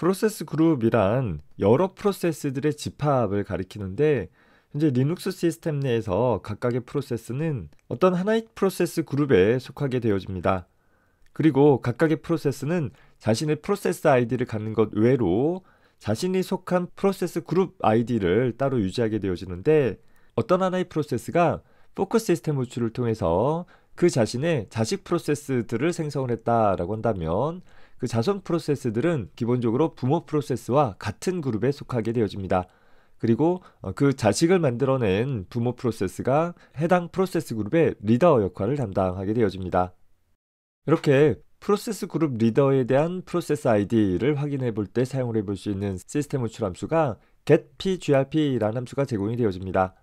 프로세스 그룹이란 여러 프로세스들의 집합을 가리키는데, 현재 리눅스 시스템 내에서 각각의 프로세스는 어떤 하나의 프로세스 그룹에 속하게 되어집니다. 그리고 각각의 프로세스는 자신의 프로세스 아이디를 갖는 것 외로 자신이 속한 프로세스 그룹 아이디를 따로 유지하게 되어지는데, 어떤 하나의 프로세스가 포크 시스템 호출을 통해서 그 자신의 자식 프로세스들을 생성을 했다라고 한다면, 그 자손 프로세스들은 기본적으로 부모 프로세스와 같은 그룹에 속하게 되어집니다. 그리고 그 자식을 만들어낸 부모 프로세스가 해당 프로세스 그룹의 리더 역할을 담당하게 되어집니다. 이렇게 프로세스 그룹 리더에 대한 프로세스 아이디를 확인해 볼 때 사용을 해볼 수 있는 시스템 호출 함수가 getPGRP라는 함수가 제공이 되어집니다.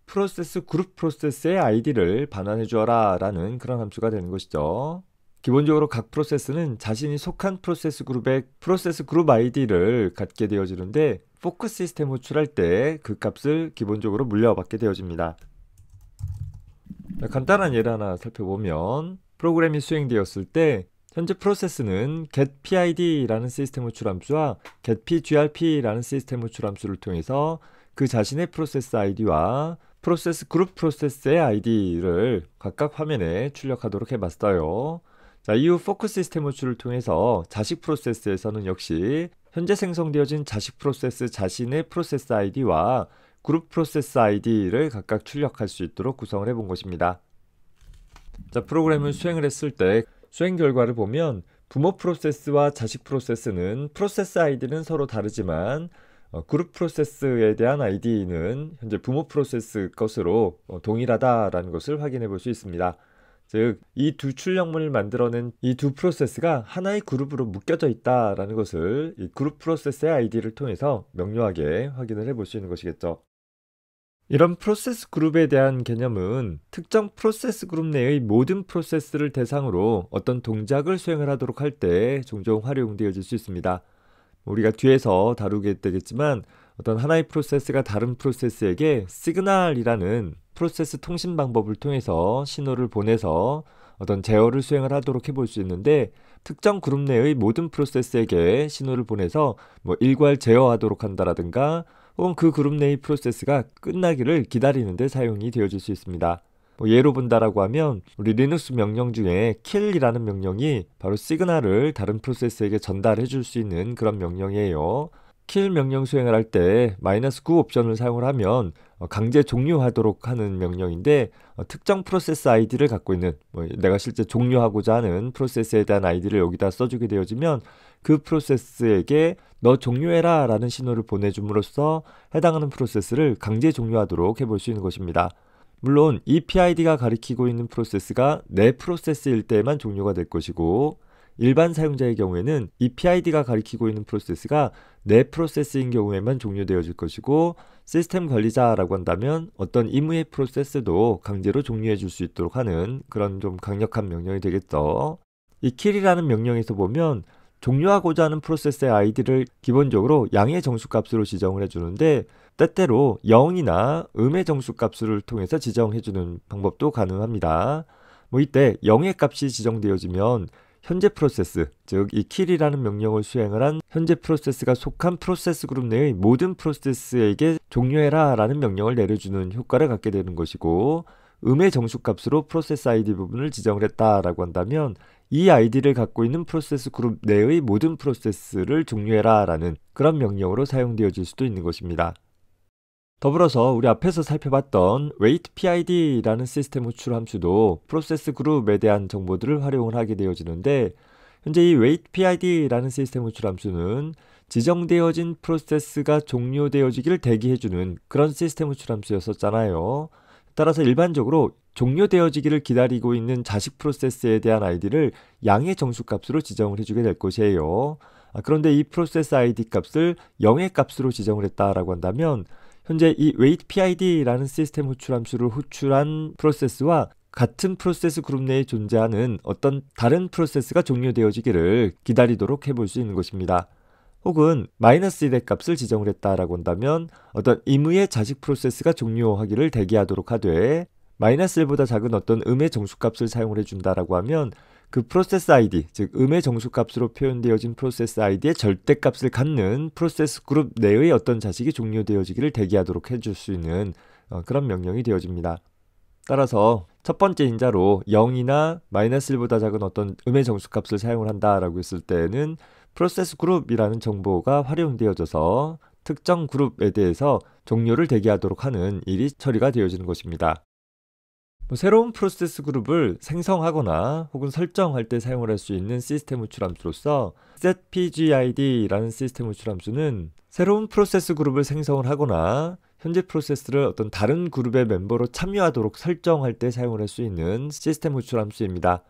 프로세스 그룹 프로세스의 아이디를 반환해 주어라 라는 그런 함수가 되는 것이죠. 기본적으로 각 프로세스는 자신이 속한 프로세스 그룹의 프로세스 그룹 아이디를 갖게 되어지는데, 포크 시스템 호출할 때 그 값을 기본적으로 물려받게 되어집니다. 간단한 예를 하나 살펴보면, 프로그램이 수행되었을 때 현재 프로세스는 getPID라는 시스템 호출 함수와 getPGRP라는 시스템 호출 함수를 통해서 그 자신의 프로세스 아이디와 프로세스 그룹 프로세스의 아이디를 각각 화면에 출력하도록 해봤어요. 자, 이후 포크 시스템 호출을 통해서 자식 프로세스에서는 역시 현재 생성되어진 자식 프로세스 자신의 프로세스 아이디와 그룹 프로세스 아이디를 각각 출력할 수 있도록 구성을 해본 것입니다. 자, 프로그램을 수행을 했을 때 수행 결과를 보면 부모 프로세스와 자식 프로세스는 프로세스 아이디는 서로 다르지만 그룹 프로세스에 대한 아이디는 현재 부모 프로세스 것으로 동일하다라는 것을 확인해 볼 수 있습니다. 즉, 이 두 출력물을 만들어낸 이 두 프로세스가 하나의 그룹으로 묶여져 있다라는 것을 이 그룹 프로세스의 아이디를 통해서 명료하게 확인을 해볼 수 있는 것이겠죠. 이런 프로세스 그룹에 대한 개념은 특정 프로세스 그룹 내의 모든 프로세스를 대상으로 어떤 동작을 수행을 하도록 할 때 종종 활용되어질 수 있습니다. 우리가 뒤에서 다루게 되겠지만, 어떤 하나의 프로세스가 다른 프로세스에게 시그널이라는 프로세스 통신 방법을 통해서 신호를 보내서 어떤 제어를 수행을 하도록 해볼 수 있는데, 특정 그룹 내의 모든 프로세스에게 신호를 보내서 일괄 제어하도록 한다라든가, 혹은 그 그룹 내의 프로세스가 끝나기를 기다리는 데 사용이 되어질 수 있습니다. 예로 본다라고 하면 우리 리눅스 명령 중에 kill이라는 명령이 바로 시그널을 다른 프로세스에게 전달해 줄 수 있는 그런 명령이에요. kill 명령 수행을 할 때 -9 옵션을 사용을 하면 강제 종료하도록 하는 명령인데, 특정 프로세스 아이디를 갖고 있는 내가 실제 종료하고자 하는 프로세스에 대한 아이디를 여기다 써주게 되어지면 그 프로세스에게 너 종료해라 라는 신호를 보내줌으로써 해당하는 프로세스를 강제 종료하도록 해볼 수 있는 것입니다. 물론 이 PID가 가리키고 있는 프로세스가 내 프로세스일 때만 종료가 될 것이고, 일반 사용자의 경우에는 이 PID가 가리키고 있는 프로세스가 내 프로세스인 경우에만 종료되어질 것이고, 시스템 관리자라고 한다면 어떤 임의의 프로세스도 강제로 종료해 줄 수 있도록 하는 그런 좀 강력한 명령이 되겠죠. 이 kill이라는 명령에서 보면 종료하고자 하는 프로세스의 아이디를 기본적으로 양의 정수값으로 지정을 해주는데, 때때로 0이나 음의 정수값을 통해서 지정해주는 방법도 가능합니다. 이때 0의 값이 지정되어지면 현재 프로세스, 즉 이 kill이라는 명령을 수행을 한 현재 프로세스가 속한 프로세스 그룹 내의 모든 프로세스에게 종료해라 라는 명령을 내려주는 효과를 갖게 되는 것이고, 음의 정수값으로 프로세스 아이디 부분을 지정을 했다라고 한다면 이 아이디를 갖고 있는 프로세스 그룹 내의 모든 프로세스를 종료해라 라는 그런 명령으로 사용되어질 수도 있는 것입니다. 더불어서 우리 앞에서 살펴봤던 waitPID라는 시스템 호출 함수도 프로세스 그룹에 대한 정보들을 활용을 하게 되어지는데, 현재 이 waitPID라는 시스템 호출 함수는 지정되어진 프로세스가 종료되어지기를 대기해주는 그런 시스템 호출 함수였었잖아요. 따라서 일반적으로 종료되어지기를 기다리고 있는 자식 프로세스에 대한 아이디를 양의 정수값으로 지정을 해주게 될 것이에요. 그런데 이 프로세스 아이디 값을 0의 값으로 지정을 했다라고 한다면, 현재 이 waitPID라는 시스템 호출 함수를 호출한 프로세스와 같은 프로세스 그룹 내에 존재하는 어떤 다른 프로세스가 종료되어지기를 기다리도록 해볼 수 있는 것입니다. 혹은 -1의 값을 지정을 했다라고 한다면 어떤 임의의 자식 프로세스가 종료하기를 대기하도록 하되, -1보다 작은 어떤 음의 정수값을 사용을 해준다라고 하면 그 프로세스 ID, 즉 음의 정수값으로 표현되어진 프로세스 ID의 절대값을 갖는 프로세스 그룹 내의 어떤 자식이 종료되어지기를 대기하도록 해줄 수 있는 그런 명령이 되어집니다. 따라서 첫 번째 인자로 0이나 -1보다 작은 어떤 음의 정수값을 사용을 한다라고 했을 때는 프로세스 그룹이라는 정보가 활용되어져서 특정 그룹에 대해서 종료를 대기하도록 하는 일이 처리가 되어지는 것입니다. 새로운 프로세스 그룹을 생성하거나 혹은 설정할 때 사용을 할 수 있는 시스템 호출함수로서 setPGID라는 시스템 호출함수는 새로운 프로세스 그룹을 생성을 하거나 현재 프로세스를 어떤 다른 그룹의 멤버로 참여하도록 설정할 때 사용을 할 수 있는 시스템 호출함수입니다.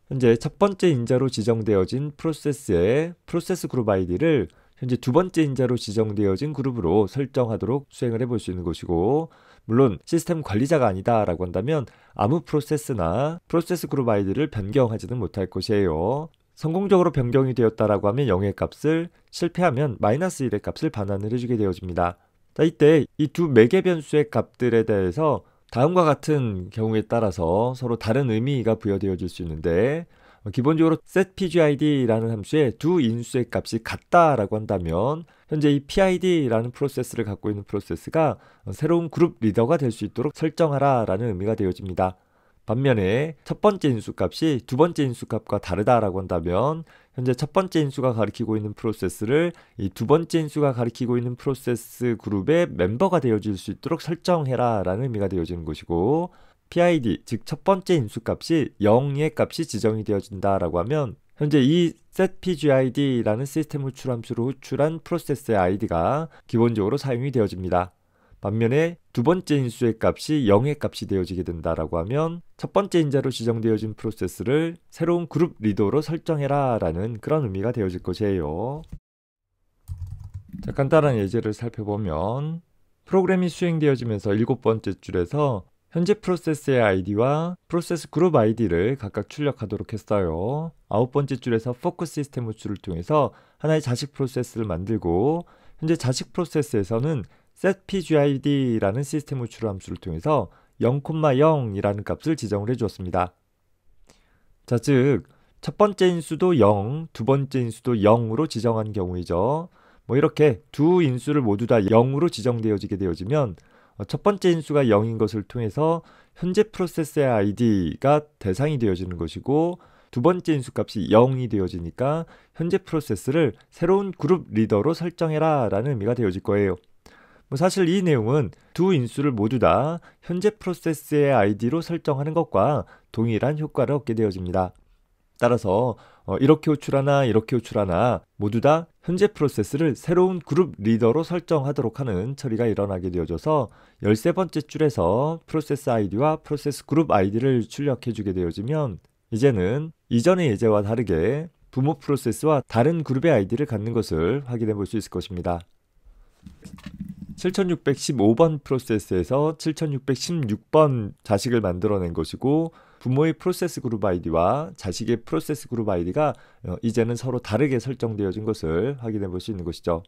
현재 첫 번째 인자로 지정되어진 프로세스의 프로세스 그룹 아이디를 현재 두 번째 인자로 지정되어진 그룹으로 설정하도록 수행을 해볼 수 있는 것이고, 물론 시스템 관리자가 아니다 라고 한다면 아무 프로세스나 프로세스 그룹 아이디를 변경하지는 못할 것이에요. 성공적으로 변경이 되었다라고 하면 0의 값을, 실패하면 -1의 값을 반환을 해주게 되어집니다. 자, 이때 이 두 매개 변수의 값들에 대해서 다음과 같은 경우에 따라서 서로 다른 의미가 부여되어질 수 있는데, 기본적으로 setPGID라는 함수에 두 인수의 값이 같다라고 한다면 현재 이 PID라는 프로세스를 갖고 있는 프로세스가 새로운 그룹 리더가 될 수 있도록 설정하라 라는 의미가 되어집니다. 반면에 첫 번째 인수값이 두 번째 인수값과 다르다라고 한다면 현재 첫 번째 인수가 가리키고 있는 프로세스를 이 두 번째 인수가 가리키고 있는 프로세스 그룹의 멤버가 되어줄 수 있도록 설정해라 라는 의미가 되어지는 것이고, PID, 즉 첫 번째 인수값이 0의 값이 지정이 되어진다라고 하면 현재 이 setPGID라는 시스템 호출함수로 호출한 프로세스의 아이디가 기본적으로 사용이 되어집니다. 반면에 두 번째 인수의 값이 0의 값이 되어지게 된다라고 하면 첫 번째 인자로 지정되어진 프로세스를 새로운 그룹 리더로 설정해라 라는 그런 의미가 되어질 것이에요. 자, 간단한 예제를 살펴보면 프로그램이 수행되어지면서 7번째 줄에서 현재 프로세스의 아이디와 프로세스 그룹 아이디를 각각 출력하도록 했어요. 9번째 줄에서 포크 시스템 호출을 통해서 하나의 자식 프로세스를 만들고, 현재 자식 프로세스에서는 setPGID라는 시스템 호출 함수를 통해서 0,0이라는 값을 지정을 해주었습니다. 자, 즉 첫 번째 인수도 0, 두 번째 인수도 0으로 지정한 경우이죠. 이렇게 두 인수를 모두 다 0으로 지정되어지게 되어지면 첫 번째 인수가 0인 것을 통해서 현재 프로세스의 아이디가 대상이 되어지는 것이고, 두 번째 인수값이 0이 되어지니까 현재 프로세스를 새로운 그룹 리더로 설정해라 라는 의미가 되어질 거예요. 사실 이 내용은 두 인수를 모두 다 현재 프로세스의 아이디로 설정하는 것과 동일한 효과를 얻게 되어집니다. 따라서 이렇게 호출하나 이렇게 호출하나 모두 다 현재 프로세스를 새로운 그룹 리더로 설정하도록 하는 처리가 일어나게 되어져서 13번째 줄에서 프로세스 아이디와 프로세스 그룹 아이디를 출력해주게 되어지면 이제는 이전의 예제와 다르게 부모 프로세스와 다른 그룹의 아이디를 갖는 것을 확인해 볼 수 있을 것입니다. 7615번 프로세스에서 7616번 자식을 만들어낸 것이고, 부모의 프로세스 그룹 아이디와 자식의 프로세스 그룹 아이디가 이제는 서로 다르게 설정되어진 것을 확인해 볼 수 있는 것이죠.